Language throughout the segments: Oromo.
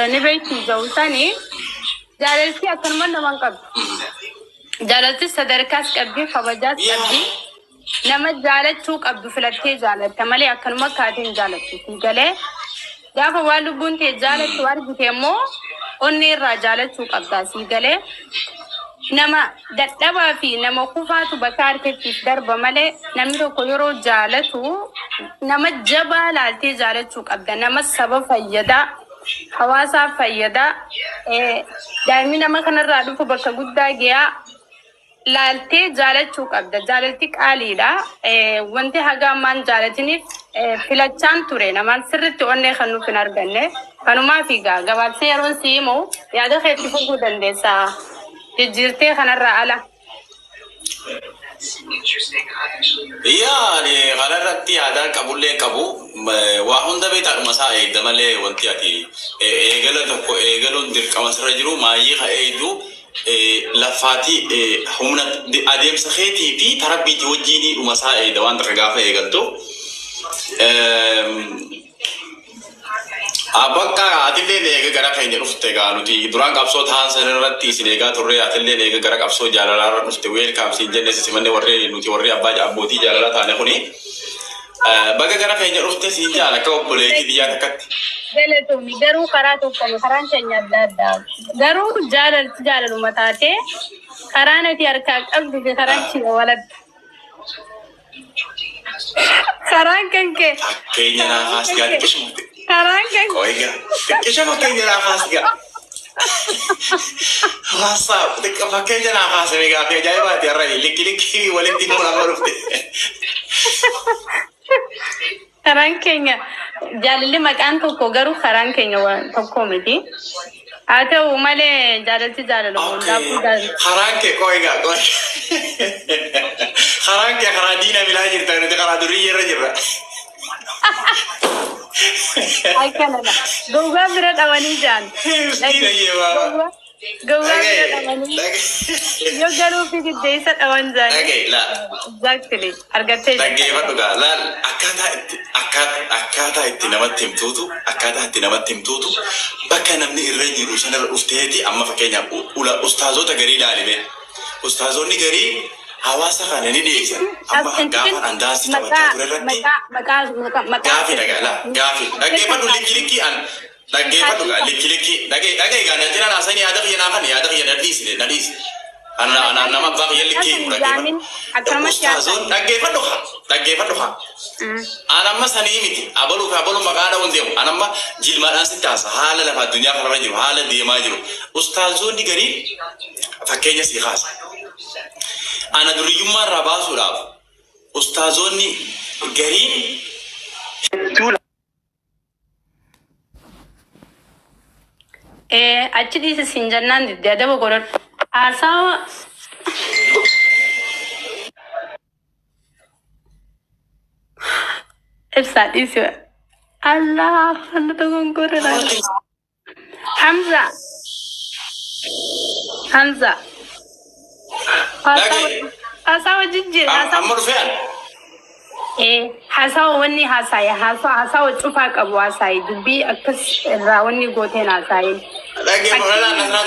نبيتي زوجتني جالتي أتمنى من قبل جالتي صدركاس قبل خبجات قبل نما جالت شوك عبد فلتي جالت تملي أكلمة كاتين جالت تيجالي جاف والو بنتي جالت وارد تيمو أني رجالت شوك عبد سيجالي نما دتبا في نما كوفاتو بكار كيف درب ملء نمرو كيرو جالتو نما جبال علتي جالت شوك عبد نما السبب فيدا حواسا فيدا دائما ما كان الرادو فبكا قد جيا لالتي جالت شوك عبد جالتك عليلا وانتي هجا من جالتني فلتشان تورينا من سرت أني خنو في نرجنة كانوا ما في جا جوال سيرون سيمو يا ده خير تفوقو دندسا تجرتي خنا الرعلة يعني غلطتي هذا كابولي كابو وهون ده بيتك مسائل ده ماله وانتي أتي إيجالون دير كمسر رجلو ما يخ إيدو لفاتي همنا أديم سخيتي في تربي توجيني ومسائل ده وان ترجع في إيجالتو أبغى أتلي ليك غيرك هيني رفته قالوا تي دران كابسو ثان سنرتي سيليكا توري أتلي ليك غيرك كابسو جاللا رفته ويل كابسي جنة سيمني وري نوتي وري أبغى أبوتي جاللا ثاني خوني بغى غيرك هيني رفته سينجالا كوبولي ديا تكت بلتوني درو كراتو كم كران شنيا دادا درو جالل متاتي كرانة تياركاك أبدي كران شيء ولد كران كنك كينيا ناس قال كيش كران كنك كويجا كيش ما كينيا ناس قال واسا تك ما كينيا ناس ميجا في جاي بعد يا رجل لكي ولدي مو نمرفته كران كنيا جاللي مكان توكو غرو كران كنيا وتوكو مدي أتو ماله جالتي جاللو كران كي كويجا كوي كران كي كرادينا ملاجر تاني تكرادوري رجل أي كنا جوجا برد أواني جان جوجا برد أواني يو جرو في الديسة أوان جان لا exactly أرجعتي لكن ما تقول لا أكادا اتنامات تمتوتو بكنا من الرجل روسنا الأستاذي أما فكينا ولا أستاذو تجري لا عليه أستاذو نجري هواسا خانة نديك أما غافن أنداس تبغى تقولي غافي لا غافي لكن ما تقول لكيلكي أن لكن ما تقول لكيلكي لكن كان ترى ناسني هذا في نافن هذا في نديس أنا ما بقى يلكي لكن أستاذون لكن ما تقول أنا ما سنيمتي أبلو مكانه ونديم أنا ما جيل ما أنسى تاس حال لا في الدنيا خبر جرو حال دي ما جرو أستاذون نجري فكيني سيخاس أنا دريم ما رباسو راف أستاذوني غريب أشتري سنجرنان دي ده بقولن أسا إفسادي سوى الله أنا تقول كورنا حمزة حساو جنجر أمر فين حساو وني حساو تشوفك أبو حساي دبي أكس راوني قوتين حساي لكن ولا نسنا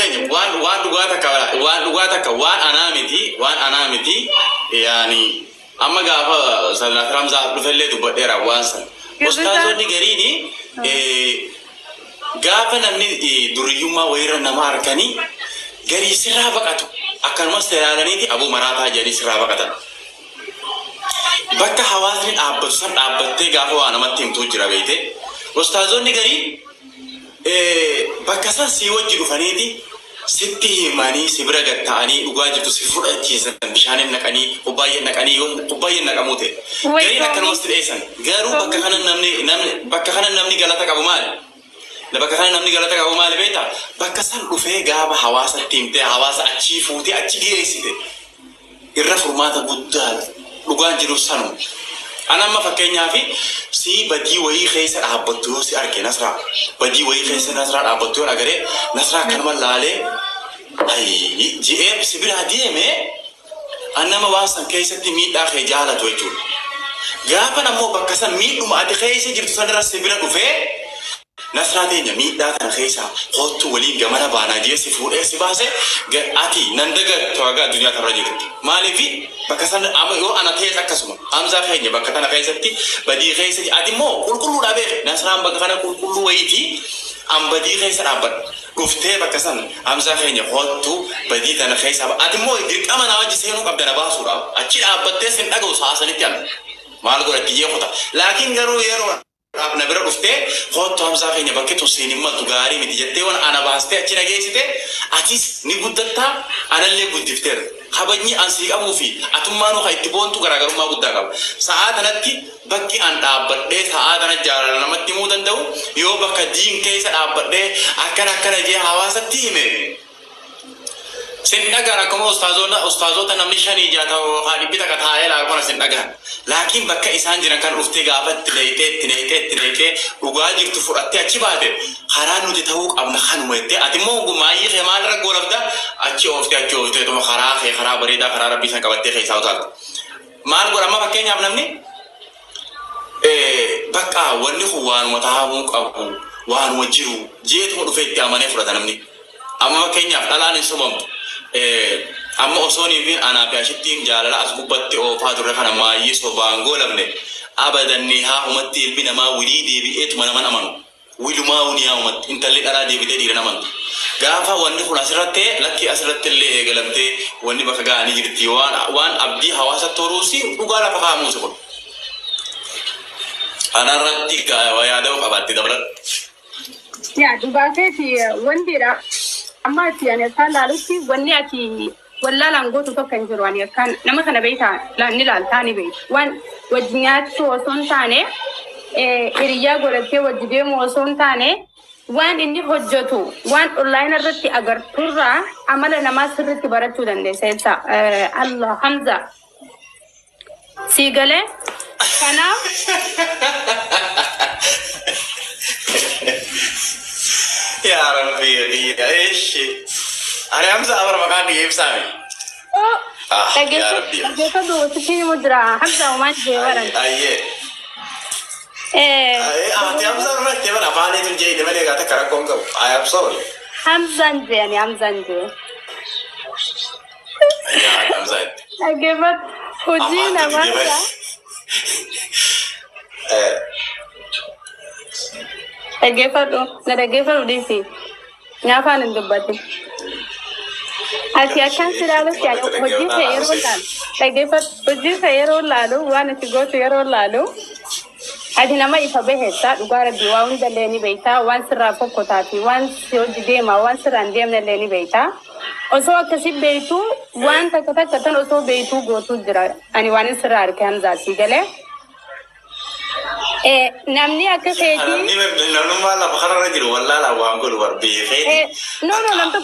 وان أنا متي يعني أما قافا سلنا رمزا بفلة تبدأ روانسا أستاذوني غريني قافا نمني دريوما ويرا نماركني غري سرابكاتو أكن مسترالني دي أبو مراتا جاني سرابكاتا بكا حواسني أبتي قافا أنا متيم توجرا بيتي أستاذوني غري بكاسا سيوجي رفانيدي ستي ماني سبرا غتاني وغاجتو سفر اتيسن بشان نكاني وباين نكاموتي غير نكن مستريسن غارو بكخنا نمني غلطك ابو مال لبكخنا نمني غلطك ابو مال بيتا بكاسا رفي غابا حواسا تيمتي حواسا اتشيفوتي اتشيغيسيتي الرفرماتا بودال وغاجرو سانو أنا ما فكرني في سي بدي وهي خيسة أبطو سي أركي نصرة بدي وهي خيسة نصرة أبطو أجري نصرة كلمة لالي هاي جي إم سبيل هديه مه أنا ما واسن خيسة تميت أخي جالة تويتول غابنا مو بكسن ميت وما أدي خيسة جبت سنرا سبيل كوفي نسراتين يمين داتا خيسا خط ولي جمانا بانا جيسي فور إيه سباسة أتي نندق توجا دنيا الرجل مالي في بكسان أما يو أنا تيجي أكسمه أمزا خيني بكتنا خيستي بدي خيستي أتي مو كل رابع نسران بكتنا كل ويتي أم بدي خيسة أبد كفتة بكسان أمزا خيني خطو بدي تنا خيسة أتي مو يدرك أما نواجي سينو قبل نباسورا أشي أبد تسين أجو ساسلي تيان مال قرأ تيجي خطا لكن قرو يرو أبنا برا كفتة خطو أمزا خيني بكتو سينما تجاري متجتة وأنا أنا بحثت أشي نجيسته أتيس نبودتا أنا اللي بودفتر خبرني أنسيك أمو في أتمنى خايف تبون تقرأ ما بودتا ساعات أنا تي بكي أنت أبدي ساعات أنا جارا لما تيمو دندو يو بكا دين كيس أبدي أكنا جي حواسة تيمه سن أجر كم أستاذنا نمشي جاتا وخالي بيتا كتاعي لا أكون سن أجر لكن بكا إنسان جرا كان رفتي قابت تنيته وقاعد تفرط أتي بعده خرانو تتوق أبنا خانو يتي أتمو قماي خمال رجول أبدا أتي توم خرا بريدا خرا ربي سان كبتة خي ساوتال مال قرا ما بكين يا ابنني بكا وني خوان متعاون أبو وان وجرو جيت مو رفيت أمانة فردا نمني أما بكين يا فلان نسمم أما أصوني فين أنا بيشتين جاللا أسبوبتي أو فاتورة خنا ما يسوى بانغول أبني أبدا نها أمتي البنا ما وليدي بيت من أمانو ويلو ما ونيا أمت إنت اللي أنا دي بتدي لنا من غافا واني خلاص رتة لكي أسرت اللي قلمتي واني بخجا أني جرتي وان أبدي حواسة توروسي وقالا بخا موسكون أنا رتي كا ويادو خبرتي دبرت يا دباسة وندي را أما يعني كان لالوسي وني أتي ولا لانغوتو تو كان جرواني كان لما كان بيتا لا نلال ثاني بيت وان وجنيات سوسون ثاني إريا غورتي وجدي موسون ثاني وان إني حجتو وان أونلاين رتي أجر تورا أمالا نماز رتي براتو دندي سيدا الله حمزة سيغلة كنا يا ربي ايش انا امزح امر مكان يجيب سامي يا ربي كيف دو تشيني مدرا حمزة وما تجي ورن ايه انت امزح ما تبغى افاني تجي دمني قاعد كركون كو اي ام سوري حمزة يعني حمزة يا امزح اجيبت وجينا مرة اجيبت نرجع ديسي نافع ندبته أتي أكان سيرالو يعني وجي سيرو لالو اجيبت وجي سيرو لالو وانا تيجو سيرو لالو أدي نما يفبه هتا دوغار بيوان دلني بيتا وان سرافو كوتاتي وان سيوجي ديما وان سرانديم دلني بيتا أسوا كسب بيتو وان تكتا كتن أسوا بيتو غوتو جرا أني وان سرار كان ذاتي جله نمني أكسيتي نمني مالا بخارا رجل ولا لا وانقول وربي خير نو نمتو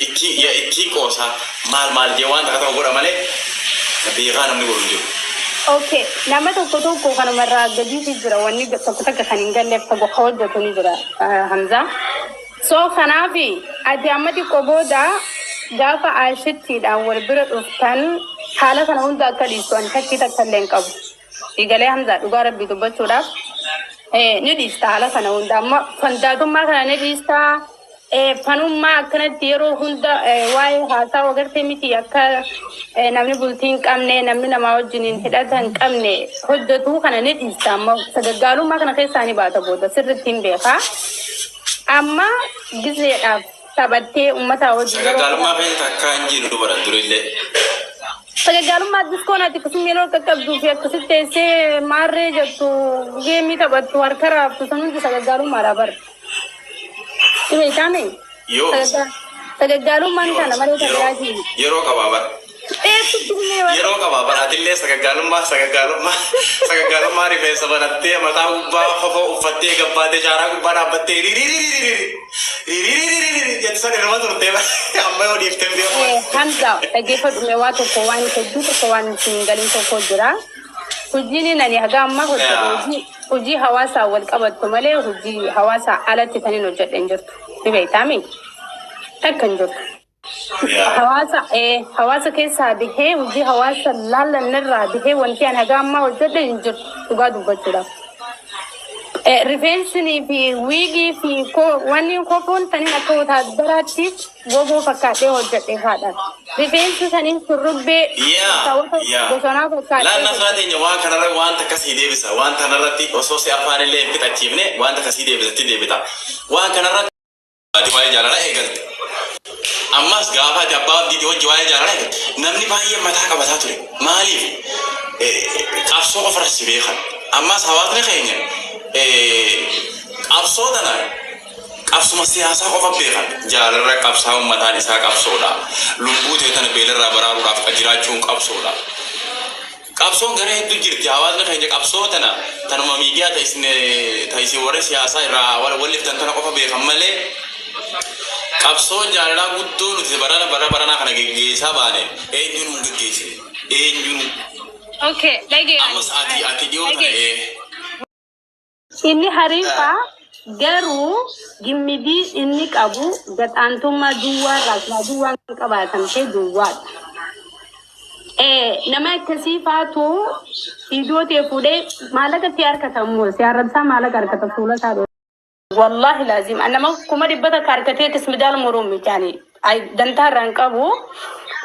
إكي كوسا مال جوان تكتا وقول مالك نبي غانم نقول جو أوكي نمتو كتو كوكان مرة جديد جرا واني تكتا كخانين لفتا بخوض جتوني جرا حمزة سو خنافي أدي أمتي كوبودا جافا عاشتي دا وربرت أفتان حالا خنون دا كاليسوان كتي تكتلين كابو إيجالي حمزة دوغار بيتو بچودا نديستا حالا خنون دا ما فنداتو ما خنا نديستا فنوم ما كنا تيرو هندا واي هاسا وغير تيمتي أكا نمني بولتين كامني نمني نماو جنين هداتن كامني هدتو خنا نديستا ما سجدالو ما كنا خيساني باتا بودا سرتين بيخا أما جزء تبتة أمتا وجزء قالوا ما بين تكانجي نورا دريلة قالوا ما ديسكونا تكسمينو كتبدو فيها كسيتة مارة جتو جيمي تبتو وركرا تسمون جسا قالوا مرابر إيه كامي يو قالوا من كان مرة تبلاجي يرو كبابر يرو كبابر أدلة سكالو ما ريفه سبناتي متا وبا خفو وفتي كبادة جارا كبارا بتي ري يتسان رمضان تبع أما ودي يفتم بيا حمزة أجيبت مواتو كوان كجوت كوان سينغالين كوكودرا هجيني ناني هذا ما هجي هواسا والكبد كماله هجي هواسا على تثاني نوجد إنجرت ببيتامي تكنجرت هواسا كيسا به هجي هواسا لا نرى به وانتي أنا هذا ما وجد إنجرت تقعد بجرا rifeensini fi wiigii fi wanni kofoon taniin akka wataadaraatti goboo fakkaatee hojjedhe haadha. Rifeensi taniin surrubbee bosonaa fakkaatee. Laanna saatiin waan kanarra wanta kasii deebisa. Waan kanarratti osoo si afaan illee hin fixachiifne wanta kasii deebisatti deebita. Waan kanarratti waa'ee jaalala eegalte. Ammas gaafa ati abbaa abdiitii hojii waa'ee jaalala eegalte. Namni baay'ee mataa qabataa ture. Maaliif? Qabsoo qofarra si beekan. Ammas hawaasni keenya qabsoo tana qabsuma siyaasaa qofa beekan. Jaalarra qabsaa uummataan isaa qabsoodha. Lubbuu ta'e tana beelarraa baraaruudhaaf jiraachuun qabsoodha. Qabsoon gara hedduu jirti. Hawaasni keenya qabsoo tana tanuma miidiyaa ta'isii warra siyaasaa irraa walliftan tana qofa beekan malee qabsoon jaalalaa guddoo nuti baranaa kana geggeessaa baane eenyuun hin geggeessine. Eenyuun. Okay, lagi. Ammas ati dhiyoo tana Inni hariifaa garuu gimmidii inni qabu gadhaantummaa duwwaa irraa duwwaan qabaatamtee duwwaadha. Nama akkasii faatu iddoo ta'e fuudhee maallaqatti harkatamu si arrabsaa maallaqa harkata fuula isaa dha. Wallahi laazim nama kuma dhibbata harkatee kismidaal moroomi jaani dantaa irraan qabu.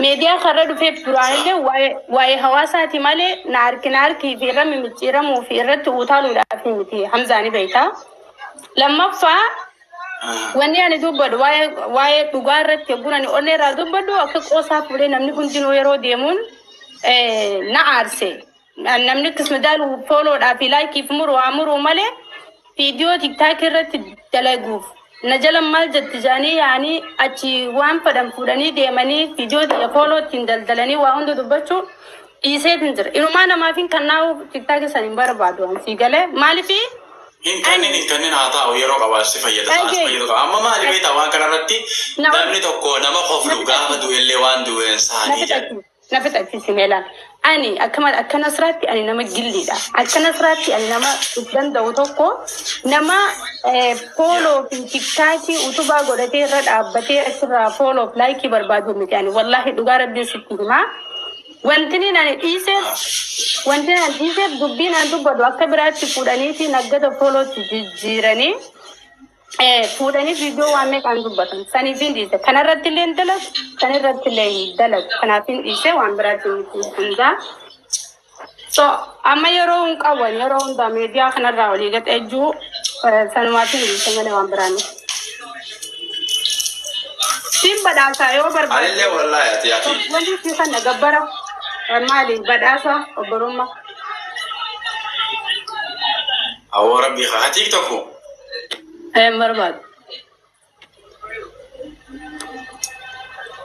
Meediyaa karra dhufee duraanillee waa'ee hawaasaati malee na harki fi irra mimicciiramuu fi irratti utaaluudhaaf miti hamzaani beektaa. Lammaffaa wanni ani dubbadu waa'ee dhugaa irratti yogguun ani onnee irraa dubbadu akka qoosaa fuudhee namni hundinuu yeroo deemuun na aarse. Namni kismidaal fooloodhaa fi laayikiif muruu malee viidiyoo tiktaakii irratti dalaguuf. Najala mal jetti jaanii yaani achi waan fadhan fuudhanii deemanii viidiyoo ya fooloo ittiin daldalanii waa hunda dubbachuu dhiiseetiin jira. Inumaa namaafin kannaawu tiktaakii san hin barbaadu ansii galee maaliifi? Hinkannin haa ta'u yeroo qabaasi fayyada taas fayyadu qaba. Amma maali beektaa waan kanarratti namni tokko nama qoflu gaafa du'ellee waan du'een saanii jedhu. Na fixachiisi meelaan. Ani akka nasraatti ani nama gilliidha. Akka nasraatti ani nama danda'u tokko nama fooloo fi tiktaakii utubaa godhatee irra dhaabbatee achirraa fooloo fi laayikii barbaadu miti ani wallahi dhugaa rabbiin sitti himaa. Wanti ani dhiiseef dubbiin an dubbadu akka biraatti fuudhaniiti naggata foolootti jijjiiranii fuudhanii viidiyoo waan meeqaan dubbatan saniifin dhiise kanarratti illee dalagu kanirratti illee dalagu kanaafin dhiise waan biraatti hundaa. So amma yeroo hin qaban yeroo hundaa meediyaa kanarraa walii gaxeejjuu sanumaatiin dhiise malee waan biraani. Siin badhaasaa yoo barbaadu. Alillee wallaahi ati ati. Wanti si kana gabbara maali badhaasa obborummaa. Awwa rabbi haa TikTok. Barbaadu.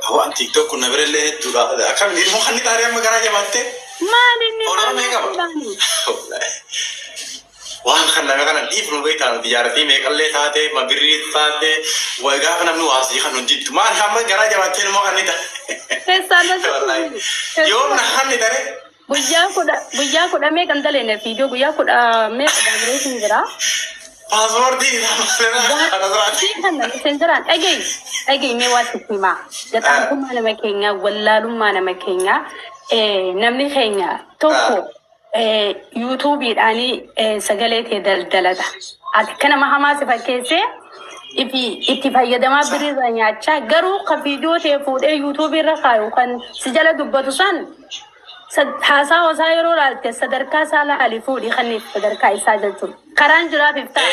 Awwa TikTok kun nabirellee hedduudha. Akkam ilmoo kan ni taaree amma garaa jabaattee. Maali ni? Oolaa meeqaba? Waan kan nama kana dhiifnu beektaa nuti jaartii meeqallee taatee mabirrii taatee gaafa namni waasii kan nuti jittu maal hamma garaa jabaattee ilmoo kan ni taa'e. Yoom na kan ni taa'e. Guyyaa kudha meeqan dalee viidiyoo guyyaa kudha meeqa dabareetiin jira. Paaspoortii kan senjiraan dhagayi mee waa sitti himaa gadhaantummaa nama keenya wallaalummaa nama keenya namni keenya tokko yuutuubiidhaanii sagalee kee daldalata ati kana mahamaa si fakkeessee itti fayyadamaa biriirra nyaachaa garuu kan viidiyoo ta'e fuudhee yuutuubiirra kaayu kan si jala dubbatu san haasaa hosaa yeroo laalte sadarkaa isaa laalii fuudhii kan sadarkaa isaa jechuudha. Karaan jiraaf iftaa.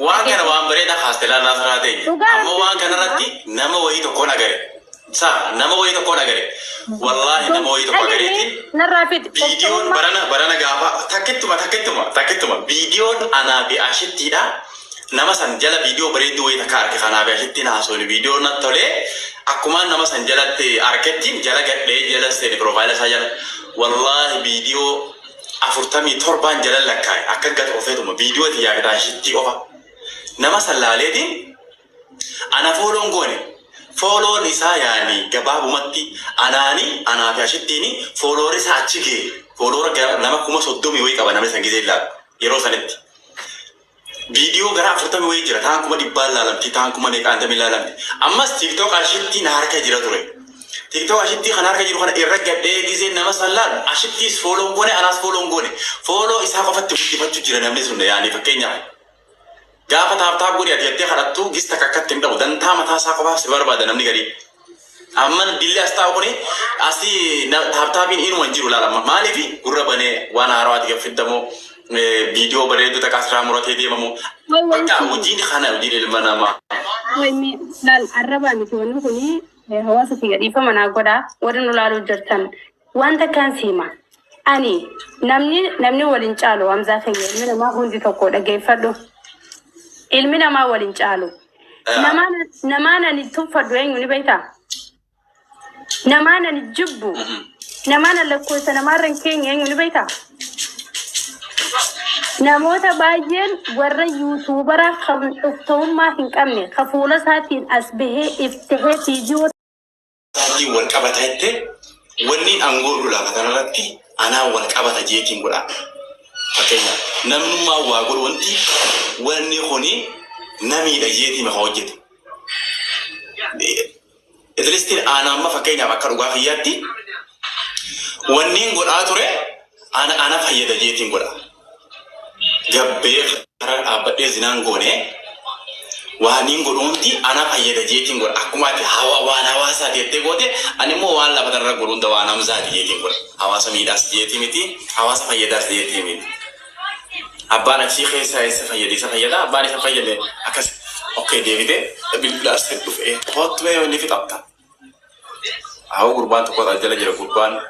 Waan kana waan bareedaa haasteelaa nasaraa ta'e. Amma waan kanarratti nama wayii tokkoon agare. Nama wayii tokkoon agare. Wallaahi nama wayii tokko agareetiin. Narraa fiti. Viidiyoon barana gaafa takkittuma. Viidiyoon anaa fi ashittiidha. Nama san jala viidiyoo bareedduu wayii takka arge kanaa fi ashittiin haasawni viidiyoon natti tolee. Akkuma nama san jalatti argettiin jala gadhee jala seeni piroofaayila isaa jala. Wallaahi viidiyoo 47 jala lakkaa'e akka gad ofeetuma viidiyoo xiyyaa gadaa shittii qofa. Nama sallaaleetiin ana fooloon goone fooloon isaa yaani gabaabumatti anaa fi ashittiini fooloon isaa achi ga'e fooloon nama 30 wayii qaba namni san gisee ilaalu yeroo sanitti. Viidiyoo gara 40 wayii jira taan kuma 100 laalamti taan kuma 150 laalamti. Ammas TikTok ashittiin harka jira ture. تيك توك أشتي خنار كجيرو خنا إرجع بيجي نما سلان أشتي فولو غوني أنا فولو غوني فولو إسحاق فت تفتح جيران نمني سنة يعني فكينيا gaafa taaptaa godhi ati jettee kadhattu gista kakkatti hin dhabu dantaa mataa isaa qofaaf si barbaada namni gadi amma dillee as taa'u kuni asii taaptaapiin inuma hin jiru laalama maaliif gurra banee waan haarawaa ati gaffiddamoo viidiyoo bareedduu takka asirraa muratee deemamu bakka hojiin kana hojiin ilma namaa. Waymi laal arrabaa miti wanni kuni hawaasa fi gadhiifama naa godhaa warri nu laaluu jirtan wanta kan siima ani namni waliin caalu Hamzaa Fayyee ilmi namaa hundi tokko dhageeffadhu. Ilmi namaa waliin caalu. Namaan ani tuffadhu eenyu ni beektaa? Namaan ani jibbu. Namaan ani lakkoofsa namaarran keenya eenyu ni beektaa? Namoota baay'een warra yuutuubara kan dhuftummaa hin qabne kan fuula isaatiin as bahee iftihee fiidiyoo. Wal qabata jettee wanni aangoo lulaafa kanarratti anaa wal qabata jeetiin godha. Fakkeenyaaf namnummaa waa godhu wanni kuni namiidha jeetii maka hojjetu. Italistiin aanaa amma fakkeenyaaf akka dhugaa fayyaatti wanni godhaa ture ana fayyada jeetiin godha. Gabbee karaa dhaabbadhee zinaan goone waan hin godhuunti ana fayyada jeetiin godha. Akkuma ati waan hawaasaa jettee goote ani immoo waan lafa irra godhuunda waan Hamzaati jeetiin godha. Hawaasa miidhaas jeetii miti hawaasa fayyadaas jeetii miti. Abbaan achii keessa isa fayyade isa fayyada abbaan isa fayyade akkas okkee deebite bilbilaas dhufee hootu mee wanni fixatta. Haa gurbaan tokko jala jira gurbaan